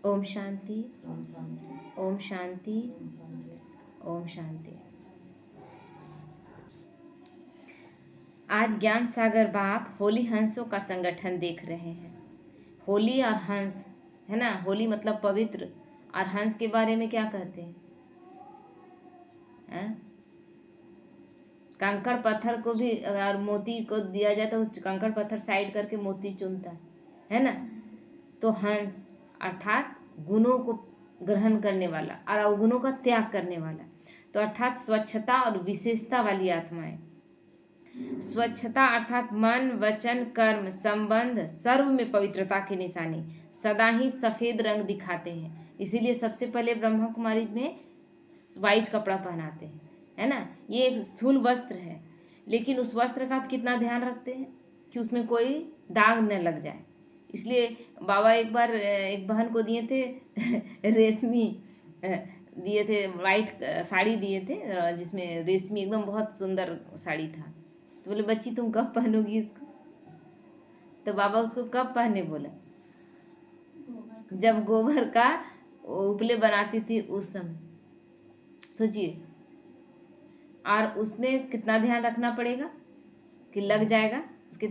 ओम शांति, ओम शांति, ओम शांति, ओम शांति। ओम शांति। आज ज्ञान सागर बाप होली हंसों का संगठन देख रहे हैं। होली और हंस है ना, होली मतलब पवित्र, और हंस के बारे में क्या कहते हैं? कंकड़ पत्थर को भी अगर मोती को दिया जाए तो कंकड़ पत्थर साइड करके मोती चुनता है ना। तो हंस अर्थात गुणों को ग्रहण करने वाला और अवगुणों का त्याग करने वाला, तो अर्थात स्वच्छता और विशेषता वाली आत्माएं। स्वच्छता अर्थात मन वचन कर्म संबंध सर्व में पवित्रता की निशानी, सदा ही सफ़ेद रंग दिखाते हैं। इसीलिए सबसे पहले ब्रह्मा कुमारी में वाइट कपड़ा पहनाते हैं, है ना। ये एक स्थूल वस्त्र है, लेकिन उस वस्त्र का आप कितना ध्यान रखते हैं कि उसमें कोई दाग न लग जाए। इसलिए बाबा एक बार एक बहन को दिए थे रेशमी दिए थे, वाइट साड़ी दिए थे जिसमें रेशमी एकदम बहुत सुंदर साड़ी था। तो बोले बच्ची तुम कब पहनोगी इसको? तो बाबा उसको कब पहने बोला? जब गोबर का उपले बनाती थी उस समय। सोचिए, और उसमें कितना ध्यान रखना पड़ेगा कि लग जाएगा उसके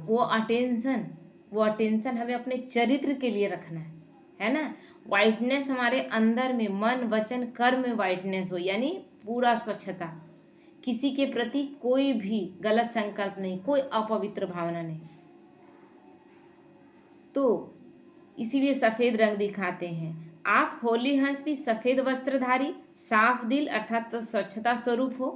वो अटेंशन हमें अपने चरित्र के लिए रखना है ना। वाइटनेस हमारे अंदर में मन वचन कर्म में वाइटनेस हो, यानी पूरा स्वच्छता, किसी के प्रति कोई भी गलत संकल्प नहीं, कोई अपवित्र भावना नहीं। तो इसीलिए सफ़ेद रंग दिखाते हैं। आप होली हंस भी सफ़ेद वस्त्रधारी, साफ दिल अर्थात तो स्वच्छता स्वरूप हो,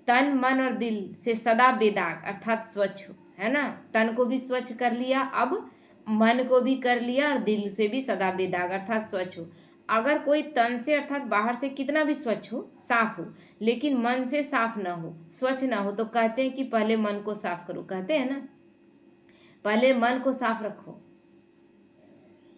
तन मन और दिल से सदा बेदाग अर्थात स्वच्छ हो, है ना। तन को भी स्वच्छ कर लिया, अब मन को भी कर लिया, और दिल से भी सदा बेदाग अर्थात स्वच्छ हो। अगर कोई तन से अर्थात बाहर से कितना भी स्वच्छ हो, साफ हो, लेकिन मन से साफ ना हो, स्वच्छ ना हो, तो कहते हैं कि पहले मन को साफ करो, कहते हैं ना, पहले मन को साफ रखो।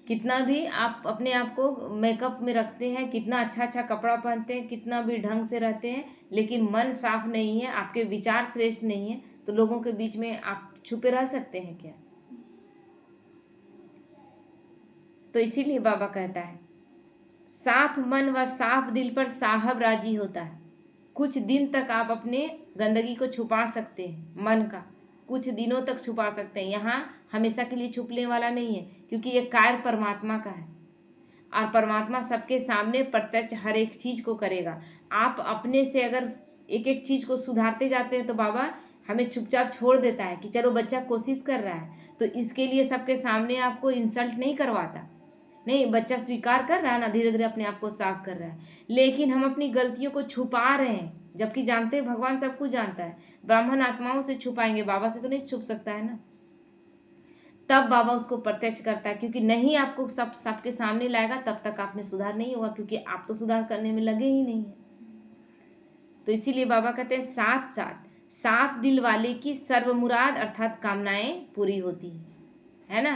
कितना भी आप अपने आप को मेकअप में रखते हैं, कितना अच्छा अच्छा कपड़ा पहनते हैं, कितना भी ढंग से रहते हैं, लेकिन मन साफ नहीं है, आपके विचार श्रेष्ठ नहीं है, तो लोगों के बीच में आप छुपे रह सकते हैं क्या? तो इसीलिए बाबा कहता है साफ मन व साफ दिल पर साहब राजी होता है। कुछ दिन तक आप अपने गंदगी को छुपा सकते हैं, मन का कुछ दिनों तक छुपा सकते हैं। यहाँ हमेशा के लिए छुपने वाला नहीं है, क्योंकि ये कार्य परमात्मा का है, और परमात्मा सबके सामने प्रत्यक्ष हर एक चीज़ को करेगा। आप अपने से अगर एक एक चीज़ को सुधारते जाते हैं तो बाबा हमें चुपचाप छोड़ देता है कि चलो बच्चा कोशिश कर रहा है, तो इसके लिए सबके सामने आपको इंसल्ट नहीं करवाता। नहीं, बच्चा स्वीकार कर रहा है ना, धीरे धीरे अपने आप को साफ कर रहा है। लेकिन हम अपनी गलतियों को छुपा रहे हैं, जबकि जानते हैं भगवान सब कुछ जानता है। ब्राह्मण आत्माओं से छुपाएंगे, बाबा से तो नहीं छुप सकता है ना। तब बाबा उसको प्रत्यक्ष करता है, क्योंकि नहीं आपको सबके सामने लाएगा तब तक आप में सुधार नहीं होगा, क्योंकि आप तो सुधार करने में लगे ही नहीं है। तो इसीलिए बाबा कहते हैं साथ साथ साफ दिल वाले की सर्व मुराद अर्थात कामनाएं पूरी होती है ना।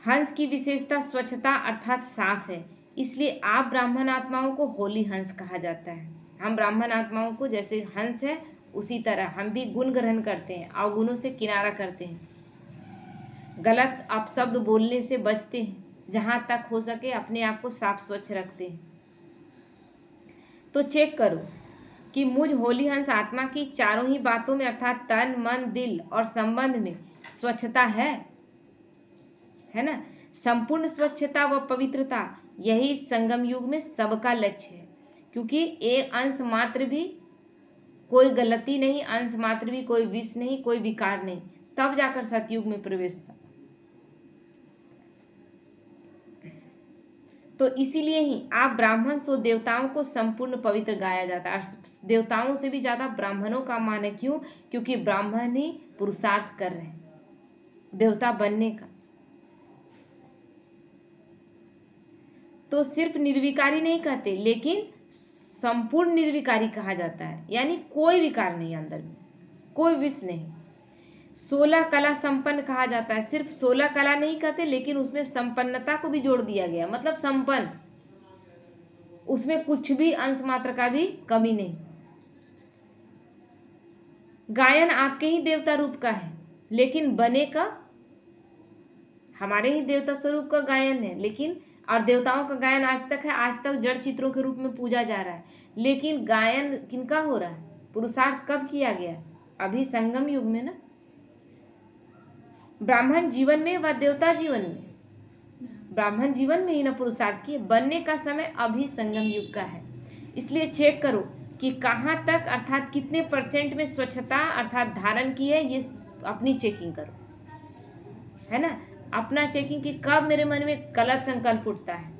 हंस की विशेषता स्वच्छता अर्थात साफ है, इसलिए आप ब्राह्मण आत्माओं को होली हंस कहा जाता है। हम ब्राह्मण आत्माओं को जैसे हंस है उसी तरह हम भी गुण ग्रहण करते हैं, अवगुणों से किनारा करते हैं, गलत अपशब्द बोलने से बचते हैं, जहाँ तक हो सके अपने आप को साफ स्वच्छ रखते हैं। तो चेक करो कि मुझ होली हंस आत्मा की चारों ही बातों में अर्थात तन मन दिल और संबंध में स्वच्छता है ना। संपूर्ण स्वच्छता व पवित्रता यही संगम युग में सबका लक्ष्य है, क्योंकि एक अंश मात्र भी कोई गलती नहीं, अंश मात्र भी कोई विष नहीं, कोई विकार नहीं, तब जाकर सतयुग में प्रवेश था। तो इसीलिए ही आप ब्राह्मण सो देवताओं को संपूर्ण पवित्र गाया जाता है, और देवताओं से भी ज़्यादा ब्राह्मणों का मान है। क्यों? क्योंकि ब्राह्मण ही पुरुषार्थ कर रहे हैं देवता बनने का। तो सिर्फ निर्विकारी नहीं कहते, लेकिन संपूर्ण निर्विकारी कहा जाता है, यानी कोई विकार नहीं अंदर में, कोई विष नहीं। 16 कला संपन्न कहा जाता है, सिर्फ 16 कला नहीं कहते, लेकिन उसमें संपन्नता को भी जोड़ दिया गया, मतलब संपन्न, उसमें कुछ भी अंश मात्र का भी कमी नहीं। गायन आपके ही देवता रूप का है, लेकिन बने का हमारे ही देवता स्वरूप का गायन है, लेकिन और देवताओं का गायन आज तक है, आज तक जड़ चित्रों के रूप में पूजा जा रहा है। लेकिन गायन किनका हो रहा है? पुरुषार्थ कब किया गया? अभी संगम युग में ना, ब्राह्मण जीवन में व देवता जीवन में। ब्राह्मण जीवन में ही ना पुरुषार्थ किए, बनने का समय अभी संगम युग का है। इसलिए चेक करो कि कहाँ तक अर्थात कितने % में स्वच्छता अर्थात धारण की है, ये अपनी चेकिंग करो, है ना। अपना चेकिंग कि कब मेरे मन में गलत संकल्प उठता है,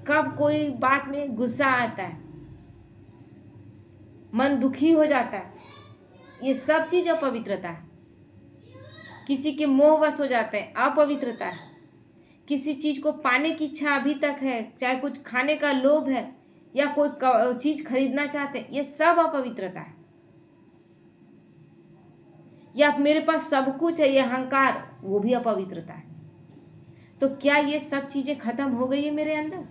कब कोई बात में गुस्सा आता है, मन दुखी हो जाता है, ये सब चीज़ अपवित्रता है। किसी के मोहवश हो जाते हैं, अपवित्रता है। किसी चीज़ को पाने की इच्छा अभी तक है, चाहे कुछ खाने का लोभ है या कोई चीज़ खरीदना चाहते हैं, ये सब अपवित्रता है। या मेरे पास सब कुछ है, ये अहंकार, वो भी अपवित्रता है। तो क्या ये सब चीज़ें खत्म हो गई है मेरे अंदर?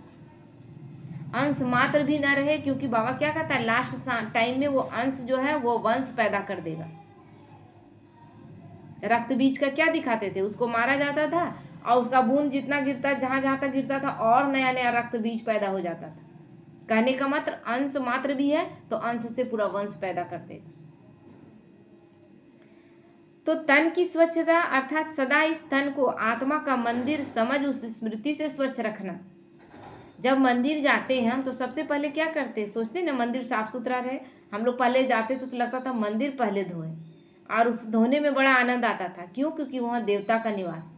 अंश मात्र भी ना रहे, क्योंकि बाबा क्या कहता है, लास्ट टाइम में वो अंश जो है वो वंश पैदा कर देगा। रक्त बीज का क्या दिखाते थे? उसको मारा जाता था और उसका बूंद जितना गिरता, जहाँ जहाँ तक गिरता था, और नया नया रक्त बीज पैदा हो जाता था। कहने का मात्र अंश मात्र भी है तो अंश से पूरा वंश पैदा कर देगा। तो तन की स्वच्छता अर्थात सदा इस तन को आत्मा का मंदिर समझ उस स्मृति से स्वच्छ रखना। जब मंदिर जाते हैं हम तो सबसे पहले क्या करते हैं? सोचते हैं ना मंदिर साफ सुथरा रहे। हम लोग पहले जाते तो लगता था मंदिर पहले धोए, और उस धोने में बड़ा आनंद आता था। क्यों? क्योंकि वहाँ देवता का निवास,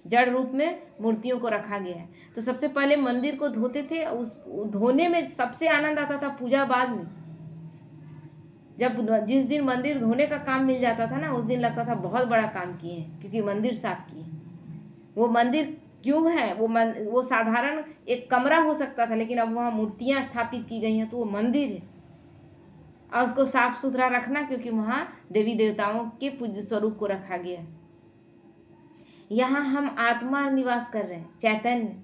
जड़ रूप में मूर्तियों को रखा गया है। तो सबसे पहले मंदिर को धोते थे। उस धोने में सबसे आनंद आता था पूजा बाद में। जब जिस दिन मंदिर धोने का काम मिल जाता था ना, उस दिन लगता था बहुत बड़ा काम किए हैं, क्योंकि मंदिर साफ किए। वो मंदिर क्यों है? वो साधारण एक कमरा हो सकता था, लेकिन अब वहाँ मूर्तियाँ स्थापित की गई हैं, तो वो मंदिर है। और उसको साफ सुथरा रखना, क्योंकि वहाँ देवी देवताओं के पूज्य स्वरूप को रखा गया है। यहाँ हम आत्मा निवास कर रहे हैं, चैतन्य।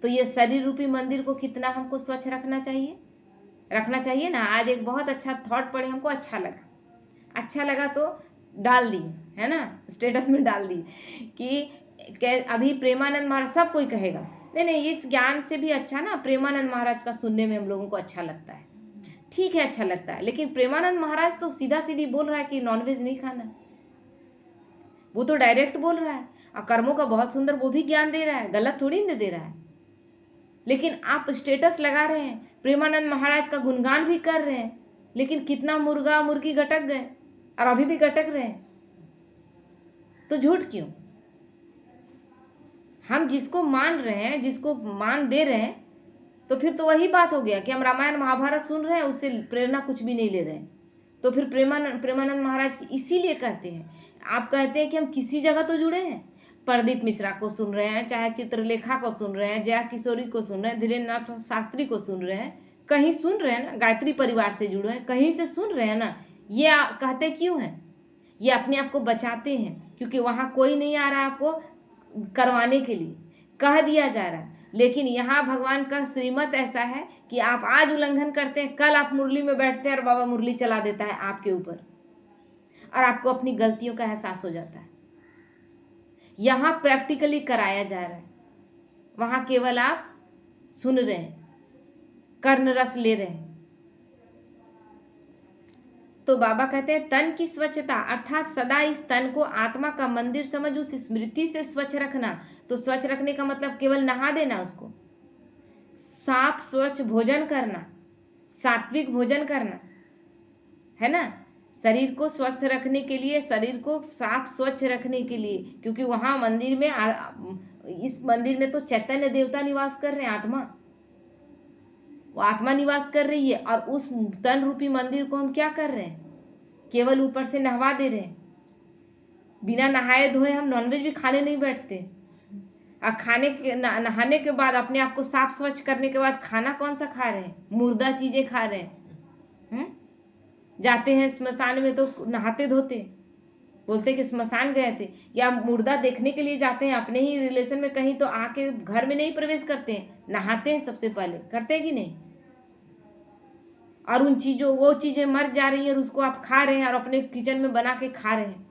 तो ये शरीर रूपी मंदिर को कितना हमको स्वच्छ रखना चाहिए ना। आज एक बहुत अच्छा थॉट पढ़े, हमको अच्छा लगा तो डाल दी, है ना, स्टेटस में डाल दी कि अभी प्रेमानंद महाराज, सब कोई कहेगा नहीं, इस ज्ञान से भी अच्छा ना प्रेमानंद महाराज का सुनने में हम लोगों को अच्छा लगता है। ठीक है, अच्छा लगता है, लेकिन प्रेमानंद महाराज तो सीधा सीधी बोल रहा है कि नॉनवेज नहीं खाना। वो तो डायरेक्ट बोल रहा है, और कर्मों का बहुत सुंदर वो भी ज्ञान दे रहा है, गलत थोड़ी न दे रहा है। लेकिन आप स्टेटस लगा रहे हैं, प्रेमानंद महाराज का गुणगान भी कर रहे हैं, लेकिन कितना मुर्गा मुर्गी गटक गए और अभी भी गटक रहे हैं। तो झूठ क्यों? हम जिसको मान रहे हैं, जिसको मान दे रहे हैं, तो फिर तो वही बात हो गया कि हम रामायण महाभारत सुन रहे हैं, उससे प्रेरणा कुछ भी नहीं ले रहे हैं। तो फिर प्रेमानंद महाराज की इसीलिए कहते हैं, आप कहते हैं कि हम किसी जगह तो जुड़े हैं। प्रदीप मिश्रा को सुन रहे हैं, चाहे चित्रलेखा को सुन रहे हैं, जया किशोरी को सुन रहे हैं, धीरेन्द्र नाथ शास्त्री को सुन रहे हैं, कहीं सुन रहे हैं ना, गायत्री परिवार से जुड़े हैं, कहीं से सुन रहे हैं ना। ये कहते क्यों हैं? ये अपने आप को बचाते हैं, क्योंकि वहाँ कोई नहीं आ रहा आपको करवाने के लिए, कह दिया जा रहा है। लेकिन यहाँ भगवान का श्रीमत ऐसा है कि आप आज उल्लंघन करते हैं, कल आप मुरली में बैठते हैं और बाबा मुरली चला देता है आपके ऊपर, और आपको अपनी गलतियों का एहसास हो जाता है। यहाँ प्रैक्टिकली कराया जा रहा है, वहाँ केवल आप सुन रहे हैं, कर्ण रस ले रहे हैं। तो बाबा कहते हैं तन की स्वच्छता अर्थात सदा इस तन को आत्मा का मंदिर समझ उस स्मृति से स्वच्छ रखना। तो स्वच्छ रखने का मतलब केवल नहा देना उसको, साफ स्वच्छ भोजन करना, सात्विक भोजन करना, है ना। शरीर को स्वस्थ रखने के लिए, शरीर को साफ स्वच्छ रखने के लिए, क्योंकि वहाँ मंदिर में इस मंदिर में तो चैतन्य देवता निवास कर रहे हैं, आत्मा, वो आत्मा निवास कर रही है। और उस तन रूपी मंदिर को हम क्या कर रहे हैं? केवल ऊपर से नहवा दे रहे हैं। बिना नहाए धोए हम नॉनवेज भी खाने नहीं बैठते, और नहाने के बाद अपने आप को साफ स्वच्छ करने के बाद खाना कौन सा खा रहे हैं? मुर्दा चीजें खा रहे हैं। जाते हैं स्मशान में तो नहाते धोते, बोलते कि स्मशान गए थे, या मुर्दा देखने के लिए जाते हैं अपने ही रिलेशन में कहीं, तो आके घर में नहीं प्रवेश करते हैं, नहाते हैं सबसे पहले, करते हैं कि नहीं? और वो चीजें मर जा रही है और उसको आप खा रहे हैं और अपने किचन में बना के खा रहे हैं।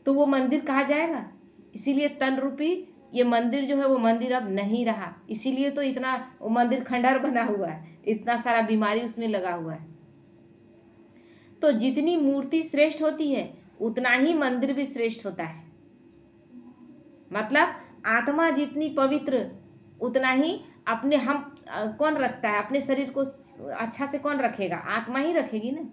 तो वो मंदिर कहा जाएगा। इसीलिए तन रूपी ये मंदिर जो है वो मंदिर अब नहीं रहा। इसीलिए तो इतना वो मंदिर खंडहर बना हुआ है, इतना सारा बीमारी उसमें लगा हुआ है। तो जितनी मूर्ति श्रेष्ठ होती है उतना ही मंदिर भी श्रेष्ठ होता है। मतलब आत्मा जितनी पवित्र उतना ही अपने हम कौन रखता है अपने शरीर को अच्छा से? कौन रखेगा? आत्मा ही रखेगी ना।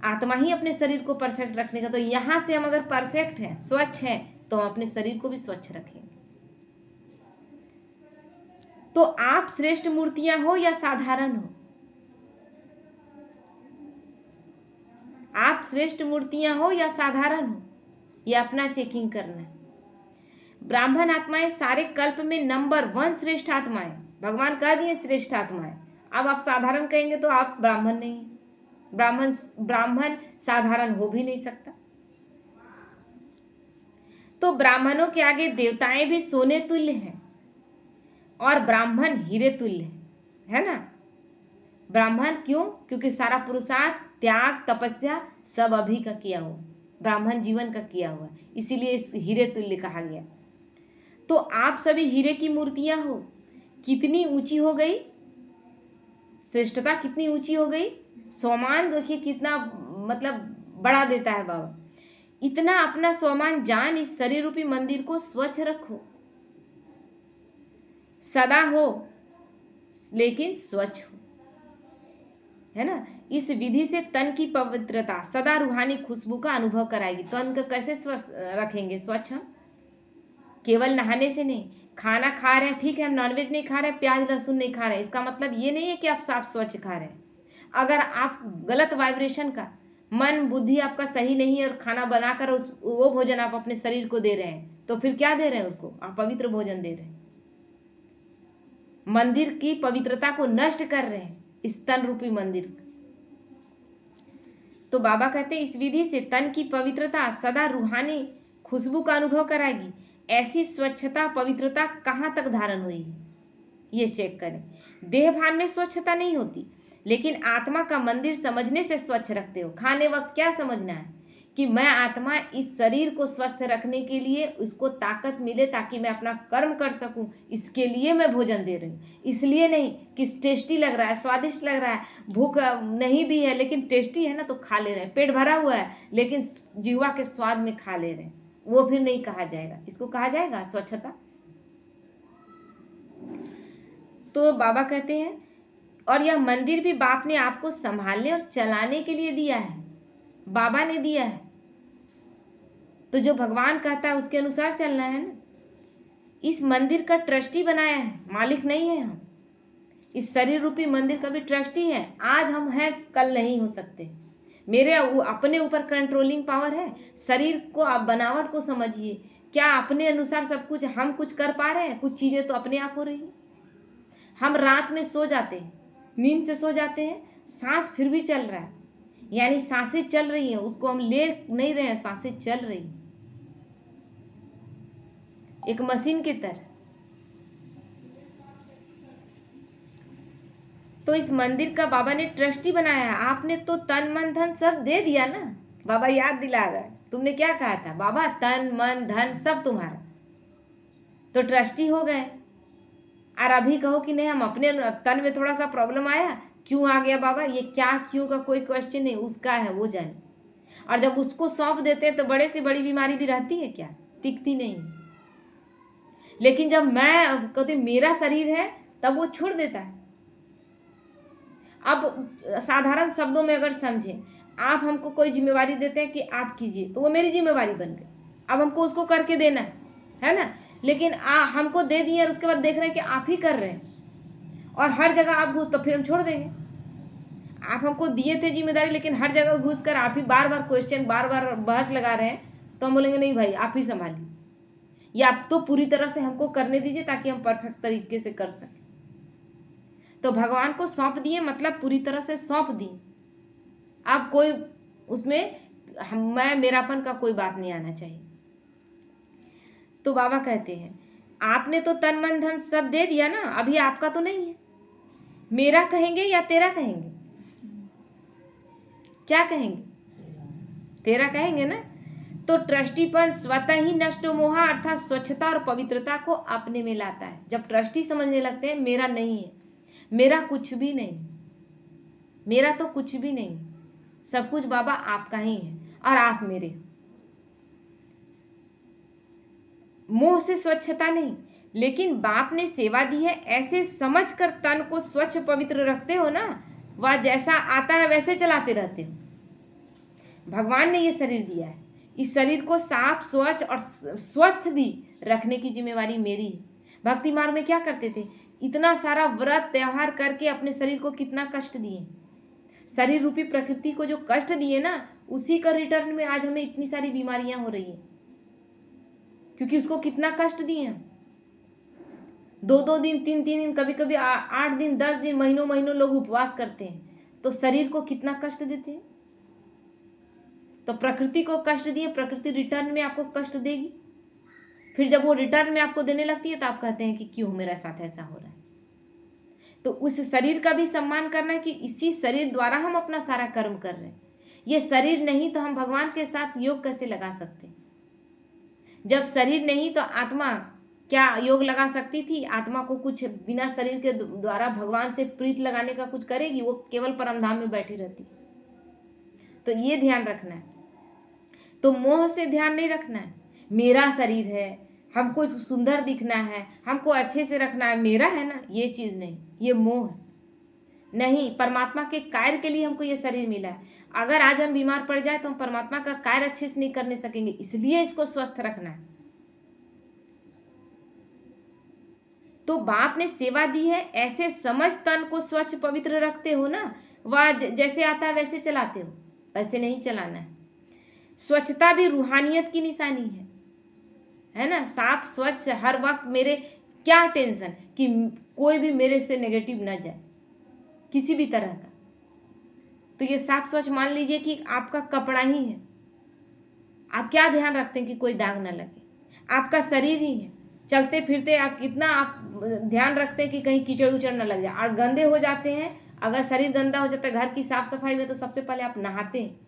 आत्मा ही अपने शरीर को परफेक्ट रखने का। तो यहाँ से हम अगर परफेक्ट हैं, स्वच्छ हैं, तो हम अपने शरीर को भी स्वच्छ रखेंगे। तो आप श्रेष्ठ मूर्तियां हो या साधारण हो? आप श्रेष्ठ मूर्तियां हो या साधारण हो? ये अपना चेकिंग करना है। ब्राह्मण आत्माएं सारे कल्प में नंबर 1 श्रेष्ठ आत्माएं। भगवान कह दिए श्रेष्ठ आत्माएं। अब आप साधारण कहेंगे तो आप ब्राह्मण नहीं है। ब्राह्मण साधारण हो भी नहीं सकता। तो ब्राह्मणों के आगे देवताएं भी सोने तुल्य हैं और ब्राह्मण हीरे तुल्य है ना। ब्राह्मण क्यों? क्योंकि सारा पुरुषार्थ, त्याग, तपस्या सब अभी का किया हुआ, ब्राह्मण जीवन का किया हुआ, इसीलिए इस हीरे तुल्य कहा गया। तो आप सभी हीरे की मूर्तियां हो। कितनी ऊंची हो गई श्रेष्ठता, कितनी ऊंची हो गई। स्वमान देखिए कितना मतलब बढ़ा देता है बाबा। इतना अपना स्वमान जान इस शरीर रूपी मंदिर को स्वच्छ रखो, सदा हो लेकिन स्वच्छ हो, है ना। इस विधि से तन की पवित्रता सदा रूहानी खुशबू का अनुभव कराएगी। तन को कैसे स्वस्थ रखेंगे? स्वच्छ हम केवल नहाने से नहीं। खाना खा रहे हैं, ठीक है, हम नॉनवेज नहीं खा रहे हैं, प्याज लहसुन नहीं खा रहे हैं, इसका मतलब ये नहीं है कि आप साफ स्वच्छ खा रहे हैं। अगर आप गलत वाइब्रेशन का मन बुद्धि आपका सही नहीं है और खाना बनाकर वो भोजन आप अपने शरीर को दे रहे हैं, तो फिर क्या दे रहे हैं उसको? आप पवित्र भोजन दे रहे हैं, मंदिर की पवित्रता को नष्ट कर रहे हैं, इस तन रूपी मंदिर। तो बाबा कहते हैं इस विधि से तन की पवित्रता सदा रूहानी खुशबू का अनुभव कराएगी। ऐसी स्वच्छता पवित्रता कहाँ तक धारण हुई है ये चेक करें। देह भान में स्वच्छता नहीं होती, लेकिन आत्मा का मंदिर समझने से स्वच्छ रखते हो। खाने वक्त क्या समझना है कि मैं आत्मा इस शरीर को स्वस्थ रखने के लिए उसको ताकत मिले ताकि मैं अपना कर्म कर सकूं, इसके लिए मैं भोजन दे रही हूँ। इसलिए नहीं कि टेस्टी लग रहा है, स्वादिष्ट लग रहा है, भूख नहीं भी है लेकिन टेस्टी है ना तो खा ले रहे हैं, पेट भरा हुआ है लेकिन जीवा के स्वाद में खा ले रहे हैं, वो फिर नहीं कहा जाएगा। इसको कहा जाएगा स्वच्छता। तो बाबा कहते हैं और यह मंदिर भी बाप ने आपको संभालने और चलाने के लिए दिया है, बाबा ने दिया है। तो जो भगवान कहता है उसके अनुसार चलना है ना। इस मंदिर का ट्रस्टी बनाया है, मालिक नहीं है हम। इस शरीर रूपी मंदिर का भी ट्रस्टी है। आज हम हैं, कल नहीं हो सकते। मेरे अपने ऊपर कंट्रोलिंग पावर है। शरीर को आप बनावट को समझिए, क्या अपने अनुसार सब कुछ हम कुछ कर पा रहे हैं? कुछ चीज़ें तो अपने आप हो रही हैं। हम रात में सो जाते हैं, नींद से सो जाते हैं, सांस फिर भी चल रहा है, यानी सांसें चल रही हैं, उसको हम ले नहीं रहे हैं, सांसें चल रही हैं एक मशीन की तरह। तो इस मंदिर का बाबा ने ट्रस्टी बनाया है। आपने तो तन मन धन सब दे दिया ना। बाबा याद दिला रहा है, तुमने क्या कहा था बाबा? तन मन धन सब तुम्हारा, तो ट्रस्टी हो गए। और अभी कहो कि नहीं हम अपने तन में थोड़ा सा प्रॉब्लम आया, क्यों आ गया बाबा? ये क्या क्यों का कोई क्वेश्चन नहीं, उसका है, वो जाने। और जब उसको सौंप देते हैं तो बड़े से बड़ी बीमारी भी रहती है क्या? टिकती नहीं। लेकिन जब मैं कहती मेरा शरीर है तब वो छोड़ देता है। अब साधारण शब्दों में अगर समझें, आप हमको कोई जिम्मेवारी देते हैं कि आप कीजिए, तो वो मेरी जिम्मेवारी बन गई। अब हमको उसको करके देना है ना। लेकिन हमको दे दिए और उसके बाद देख रहे हैं कि आप ही कर रहे हैं और हर जगह आप घुस, तो फिर हम छोड़ देंगे। आप हमको दिए थे जिम्मेदारी लेकिन हर जगह घुस कर आप ही बार बार क्वेश्चन, बार बार बहस लगा रहे हैं, तो हम बोलेंगे नहीं भाई आप ही संभालिए, या आप तो पूरी तरह से हमको करने दीजिए ताकि हम परफेक्ट तरीके से कर सकें। तो भगवान को सौंप दिए मतलब पूरी तरह से सौंप दिए। अब कोई उसमें मैं मेरापन का कोई बात नहीं आना चाहिए। तो बाबा कहते हैं आपने तो तन मन धन सब दे दिया ना, अभी आपका तो नहीं है। मेरा कहेंगे या तेरा कहेंगे? क्या कहेंगे? तेरा कहेंगे ना। तो ट्रस्टीपन स्वतः ही नष्ट मोहा अर्थात स्वच्छता और पवित्रता को अपने में लाता है। जब ट्रस्टी समझने लगते हैं मेरा नहीं है, मेरा कुछ भी नहीं, मेरा तो कुछ भी नहीं, सब कुछ बाबा आपका ही है और आप मेरे। मोह से स्वच्छता नहीं, लेकिन बाप ने सेवा दी है ऐसे समझ कर तन को स्वच्छ पवित्र रखते हो ना, वह जैसा आता है वैसे चलाते रहते हो। भगवान ने ये शरीर दिया है, इस शरीर को साफ स्वच्छ और स्वस्थ भी रखने की जिम्मेवारी मेरी है। भक्ति मार्ग में क्या करते थे, इतना सारा व्रत त्योहार करके अपने शरीर को कितना कष्ट दिए, शरीर रूपी प्रकृति को जो कष्ट दिए ना, उसी का रिटर्न में आज हमें इतनी सारी बीमारियां हो रही हैं, क्योंकि उसको कितना कष्ट दिए हैं। 2-2 दिन 3-3 दिन, कभी कभी 8 दिन 10 दिन, महीनों महीनों लोग उपवास करते हैं, तो शरीर को कितना कष्ट देते हैं। तो प्रकृति को कष्ट दिए, प्रकृति रिटर्न में आपको कष्ट देगी। फिर जब वो रिटर्न में आपको देने लगती है तो आप कहते हैं कि क्यों मेरे साथ ऐसा हो रहा है। तो उस शरीर का भी सम्मान करना है कि इसी शरीर द्वारा हम अपना सारा कर्म कर रहे हैं। ये शरीर नहीं तो हम भगवान के साथ योग कैसे लगा सकते हैं। जब शरीर नहीं तो आत्मा क्या योग लगा सकती थी। आत्मा को कुछ बिना शरीर के द्वारा भगवान से प्रीत लगाने का कुछ करेगी, वो केवल परमधाम में बैठी रहती। तो ये ध्यान रखना है। तो मोह से ध्यान नहीं रखना है, मेरा शरीर है, हमको सुंदर दिखना है, हमको अच्छे से रखना है, मेरा है ना, ये चीज़ नहीं, ये मोह है। नहीं, परमात्मा के कार्य के लिए हमको ये शरीर मिला है। अगर आज हम बीमार पड़ जाए तो हम परमात्मा का कार्य अच्छे से नहीं करने सकेंगे, इसलिए इसको स्वस्थ रखना है। तो बाप ने सेवा दी है ऐसे समझ तन को स्वच्छ पवित्र रखते हो ना, वह जैसे आता है वैसे चलाते हो, वैसे नहीं चलाना है। स्वच्छता भी रूहानियत की निशानी है ना। साफ स्वच्छ हर वक्त, मेरे क्या टेंशन कि कोई भी मेरे से नेगेटिव ना जाए किसी भी तरह का। तो ये साफ स्वच्छ मान लीजिए कि आपका कपड़ा ही है, आप क्या ध्यान रखते हैं कि कोई दाग ना लगे। आपका शरीर ही है, चलते फिरते आप कितना आप ध्यान रखते हैं कि कहीं कीचड़ उचड़ ना लग जाए। और गंदे हो जाते हैं, अगर शरीर गंदा हो जाता है घर की साफ सफाई में, तो सबसे पहले आप नहाते हैं।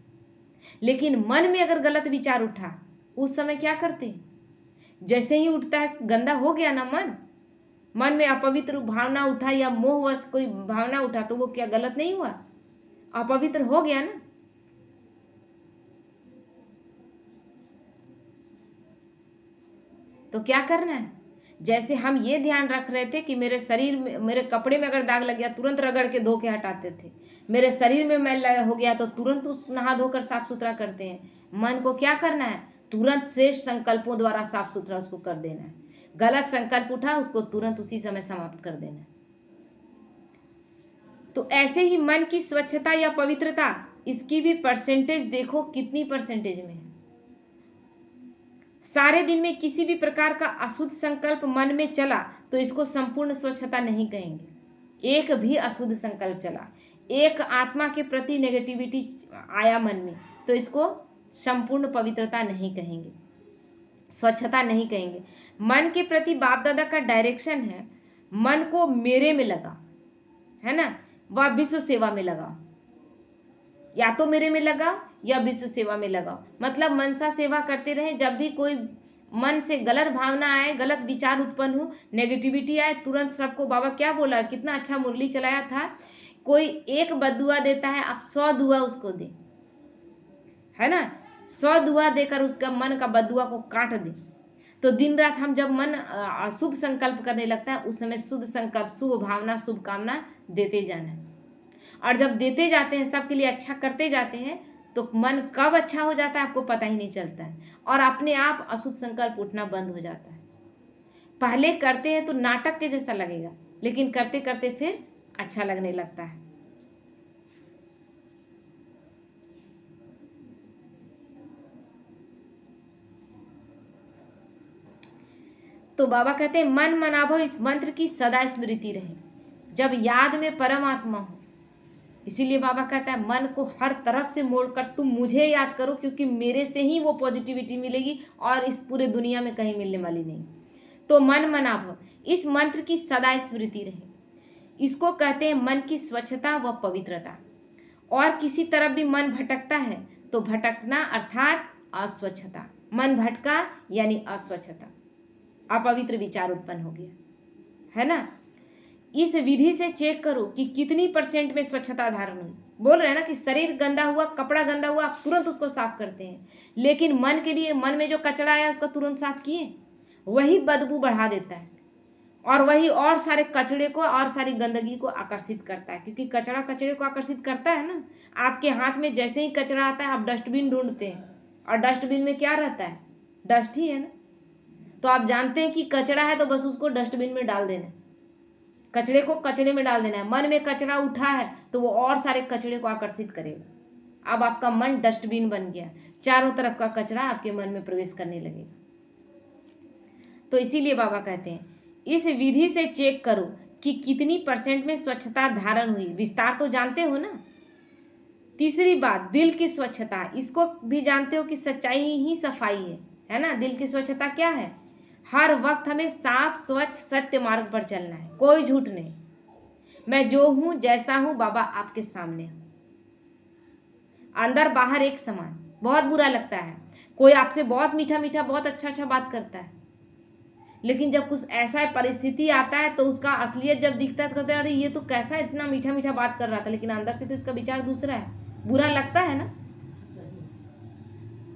लेकिन मन में अगर गलत विचार उठा, उस समय क्या करते हैं, जैसे ही उठता है, गंदा हो गया ना मन में अपवित्र भावना उठा या मोहवश कोई भावना उठा, तो वो क्या गलत नहीं हुआ, अपवित्र हो गया ना। तो क्या करना है, जैसे हम ये ध्यान रख रहे थे कि मेरे शरीर में, मेरे कपड़े में अगर दाग लग गया तुरंत रगड़ के धो के हटाते थे, मेरे शरीर में मैल हो गया तो तुरंत उस नहा धोकर साफ सुथरा करते हैं। मन को क्या करना है, तुरंत श्रेष्ठ संकल्पों द्वारा साफ सुथरा उसको कर देना है। गलत संकल्प उठा, उसको तुरंत उसी समय समाप्त कर देना है। तो ऐसे ही मन की स्वच्छता या पवित्रता, इसकी भी परसेंटेज देखो कितनी परसेंटेज में है। सारे दिन में किसी भी प्रकार का अशुद्ध संकल्प मन में चला तो इसको संपूर्ण स्वच्छता नहीं कहेंगे। एक भी अशुद्ध संकल्प चला, एक आत्मा के प्रति नेगेटिविटी आया मन में, तो इसको संपूर्ण पवित्रता नहीं कहेंगे, स्वच्छता नहीं कहेंगे। मन के प्रति बाप दादा का डायरेक्शन है, मन को मेरे में लगा है ना, वह विश्व सेवा में लगा, या तो मेरे में लगा या विश्व सेवा में लगाओ। मतलब मनसा सेवा करते रहे। जब भी कोई मन से गलत भावना आए, गलत विचार उत्पन्न हो, नेगेटिविटी आए, तुरंत सबको बाबा क्या बोला, कितना अच्छा मुरली चलाया था, कोई एक बद्दुआ देता है, आप 100 दुआ उसको दे, है ना, 100 दुआ देकर उसका मन का बद्दुआ को काट दे। तो दिन रात हम जब मन शुभ संकल्प करने लगता है, उस समय शुद्ध संकल्प, शुभ भावना, शुभकामना देते जाना है। और जब देते जाते हैं, सबके लिए अच्छा करते जाते हैं, तो मन कब अच्छा हो जाता है आपको पता ही नहीं चलता है, और अपने आप अशुद्ध संकल्प उठना बंद हो जाता है। पहले करते हैं तो नाटक के जैसा लगेगा, लेकिन करते करते फिर अच्छा लगने लगता है। तो बाबा कहते हैं मन मनाभो, इस मंत्र की सदा स्मृति रहे, जब याद में परमात्मा हो। इसीलिए बाबा कहता है मन को हर तरफ से मोड़कर तुम मुझे याद करो, क्योंकि मेरे से ही वो पॉजिटिविटी मिलेगी और इस पूरे दुनिया में कहीं मिलने वाली नहीं। तो मन मनाभव, इस मंत्र की सदा स्मृति रहे। इसको कहते हैं मन की स्वच्छता व पवित्रता। और किसी तरफ भी मन भटकता है तो भटकना अर्थात अस्वच्छता, मन भटका यानी अस्वच्छता, अपवित्र विचार उत्पन्न हो गया, है ना। इस विधि से चेक करो कि कितनी % में स्वच्छता धारण हुई। बोल रहे हैं ना कि शरीर गंदा हुआ, कपड़ा गंदा हुआ, आप तुरंत उसको साफ करते हैं, लेकिन मन के लिए, मन में जो कचरा आया उसको तुरंत साफ किए, वही बदबू बढ़ा देता है और वही और सारे कचड़े को और सारी गंदगी को आकर्षित करता है, क्योंकि कचरा कचड़े को आकर्षित करता है ना। आपके हाथ में जैसे ही कचरा आता है आप डस्टबिन ढूंढते हैं, और डस्टबिन में क्या रहता है? डस्ट ही है ना। तो आप जानते हैं कि कचरा है तो बस उसको डस्टबिन में डाल देना है, कचरे को कचरे में डाल देना है। मन में कचरा उठा है तो वो और सारे कचरे को आकर्षित करेगा। अब आपका मन डस्टबिन बन गया, चारों तरफ का कचरा आपके मन में प्रवेश करने लगेगा। तो इसीलिए बाबा कहते हैं इस विधि से चेक करो कि कितनी % में स्वच्छता धारण हुई। विस्तार तो जानते हो ना। तीसरी बात, दिल की स्वच्छता, इसको भी जानते हो कि सच्चाई ही सफाई है ना। दिल की स्वच्छता क्या है? हर वक्त हमें साफ स्वच्छ सत्य मार्ग पर चलना है, कोई झूठ नहीं। मैं जो हूं जैसा हूं बाबा आपके सामने हूं, अंदर बाहर एक समान। बहुत बुरा लगता है, कोई आपसे बहुत मीठा मीठा बहुत अच्छा अच्छा बात करता है, लेकिन जब कुछ ऐसा परिस्थिति आता है तो उसका असलियत जब दिखता है तो कहते हैं अरे ये तो कैसा इतना मीठा मीठा बात कर रहा था, लेकिन अंदर से तो इसका विचार दूसरा है। बुरा लगता है ना।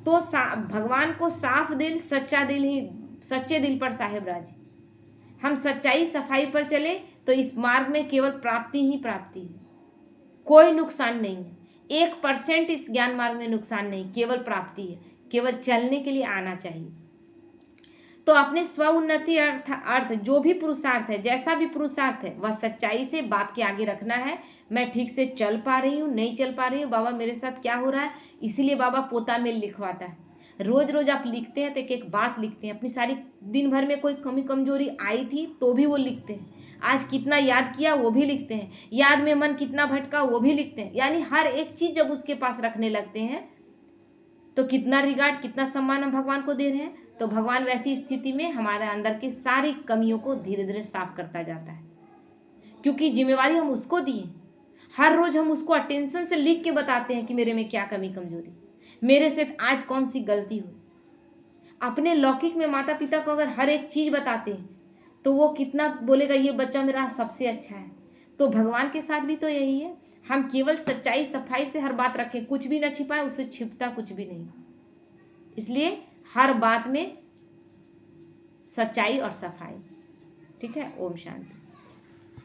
तो भगवान को साफ दिल, सच्चा दिल ही, सच्चे दिल पर साहेब राज। हम सच्चाई सफाई पर चले तो इस मार्ग में केवल प्राप्ति ही प्राप्ति है, कोई नुकसान नहीं है। 1% इस ज्ञान मार्ग में नुकसान नहीं, केवल प्राप्ति है। केवल चलने के लिए आना चाहिए। तो अपने स्व उन्नति अर्थ जो भी पुरुषार्थ है, जैसा भी पुरुषार्थ है, वह सच्चाई से बाप के आगे रखना है। मैं ठीक से चल पा रही हूँ, नहीं चल पा रही हूँ, बाबा मेरे साथ क्या हो रहा है। इसीलिए बाबा पोता मेल लिखवाता है। रोज रोज आप लिखते हैं तो एक एक बात लिखते हैं, अपनी सारी दिन भर में कोई कमी कमजोरी आई थी तो भी वो लिखते हैं, आज कितना याद किया वो भी लिखते हैं, याद में मन कितना भटका वो भी लिखते हैं। यानी हर एक चीज जब उसके पास रखने लगते हैं तो कितना रिगार्ड, कितना सम्मान हम भगवान को दे रहे हैं। तो भगवान वैसी स्थिति में हमारे अंदर की सारी कमियों को धीरे धीरे साफ करता जाता है, क्योंकि जिम्मेवारी हम उसको दिए। हर रोज हम उसको अटेंशन से लिख के बताते हैं कि मेरे में क्या कमी कमजोरी, मेरे से आज कौन सी गलती हुई। अपने लौकिक में माता पिता को अगर हर एक चीज बताते हैं तो वो कितना बोलेगा ये बच्चा मेरा सबसे अच्छा है। तो भगवान के साथ भी तो यही है, हम केवल सच्चाई सफाई से हर बात रखें, कुछ भी न छिपाए, उससे छिपता कुछ भी नहीं। इसलिए हर बात में सच्चाई और सफाई। ठीक है। ओम शांति।